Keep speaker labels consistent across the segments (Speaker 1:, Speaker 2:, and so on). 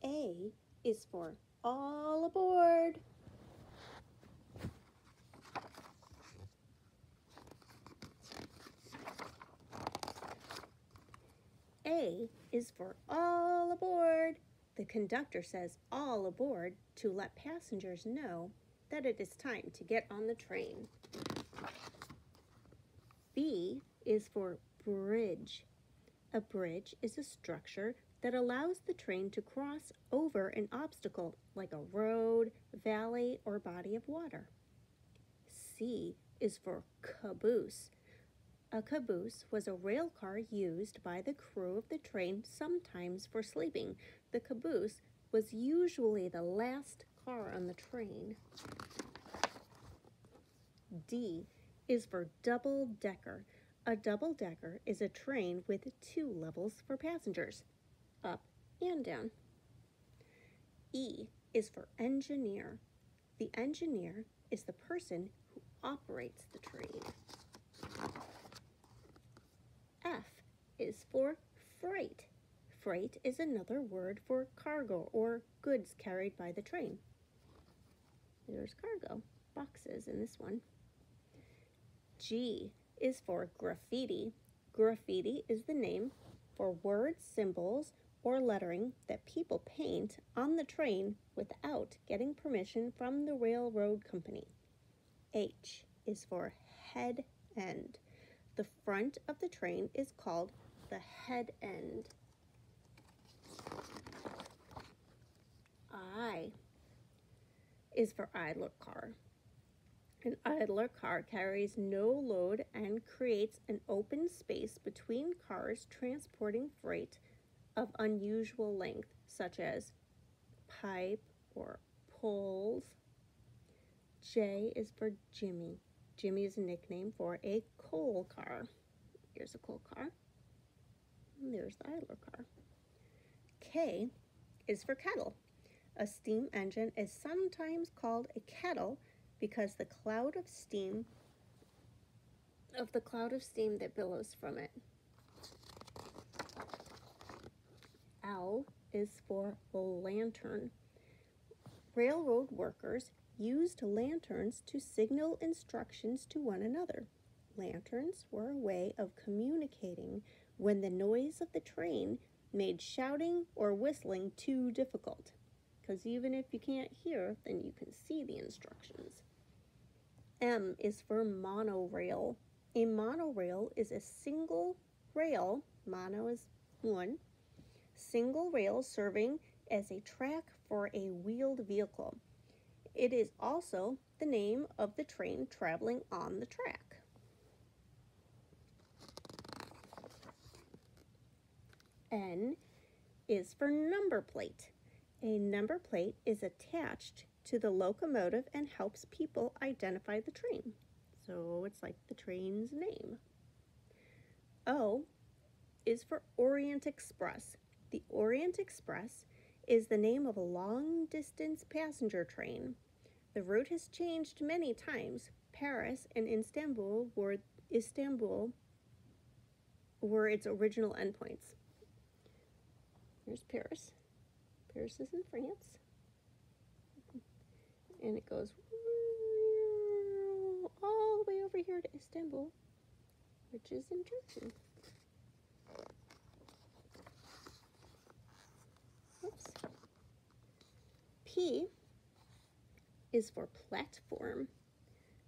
Speaker 1: A is for all aboard. A is for all aboard. The conductor says all aboard to let passengers know that it is time to get on the train. B is for bridge. A bridge is a structure that allows the train to cross over an obstacle like a road, valley, or body of water. C is for caboose. A caboose was a rail car used by the crew of the train, sometimes for sleeping. The caboose was usually the last car on the train. D is for double-decker. A double-decker is a train with 2 levels for passengers, up and down. E is for engineer. The engineer is the person who operates the train. F is for freight. Freight is another word for cargo or goods carried by the train. There's cargo, boxes in this one. G is for graffiti. Graffiti is the name for words, symbols, or lettering that people paint on the train without getting permission from the railroad company. H is for head end. The front of the train is called the head end. I is for idler car. An idler car carries no load and creates an open space between cars transporting freight of unusual length, such as pipe or poles. J is for Jimmy. Jimmy is a nickname for a coal car. Here's a coal car. And there's the idler car. K is for kettle. A steam engine is sometimes called a kettle because the cloud of steam that billows from it. L is for lantern. Railroad workers used lanterns to signal instructions to one another. Lanterns were a way of communicating when the noise of the train made shouting or whistling too difficult. Because even if you can't hear, then you can see the instructions. M is for monorail. A monorail is a single rail, mono is one, single rail serving as a track for a wheeled vehicle. It is also the name of the train traveling on the track. N is for number plate. A number plate is attached to the locomotive and helps people identify the train. So it's like the train's name. O is for Orient Express. The Orient Express is the name of a long-distance passenger train. The route has changed many times. Paris and Istanbul were its original endpoints. Here's Paris. Paris is in France. And it goes all the way over here to Istanbul, which is in Turkey. Oops. P is for platform.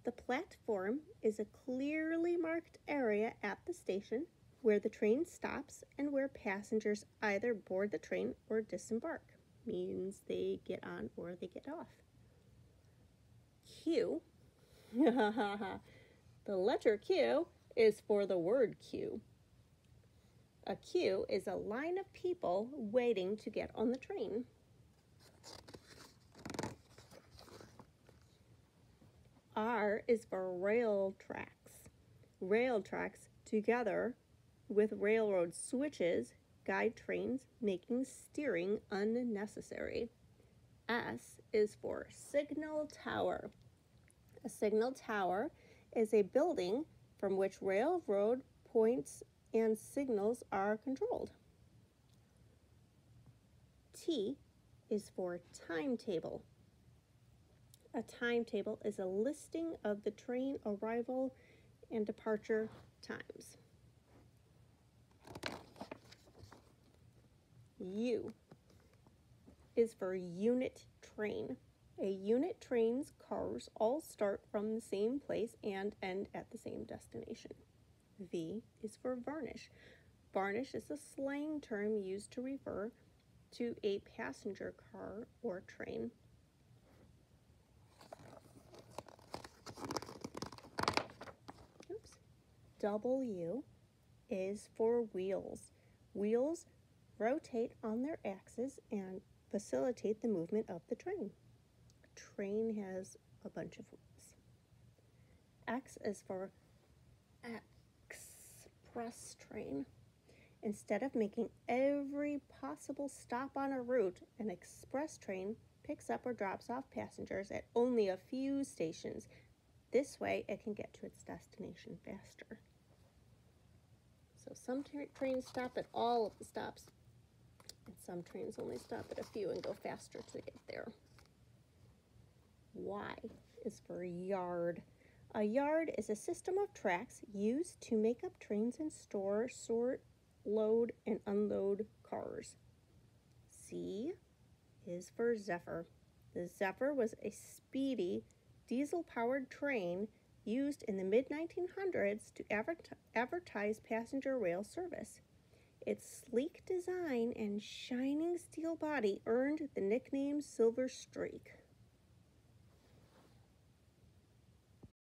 Speaker 1: The platform is a clearly marked area at the station where the train stops and where passengers either board the train or disembark. Means they get on or they get off. Q, the letter Q is for the word queue. A queue is a line of people waiting to get on the train. R is for rail tracks. Rail tracks, together with railroad switches, guide trains, making steering unnecessary. S is for signal tower. A signal tower is a building from which railroad points and signals are controlled. T is for timetable. A timetable is a listing of the train arrival and departure times. U is for unit train. A unit train's cars all start from the same place and end at the same destination. V is for varnish. Varnish is a slang term used to refer to a passenger car or train. W is for wheels. Wheels rotate on their axis and facilitate the movement of the train. A train has a bunch of wheels. X is for express train. Instead of making every possible stop on a route, an express train picks up or drops off passengers at only a few stations. This way, it can get to its destination faster. So some trains stop at all of the stops, and some trains only stop at a few and go faster to get there. Y is for yard. A yard is a system of tracks used to make up trains and store, sort, load, and unload cars. Z is for Zephyr. The Zephyr was a speedy, diesel-powered train used in the mid-1900s to advertise passenger rail service. Its sleek design and shining steel body earned the nickname Silver Streak.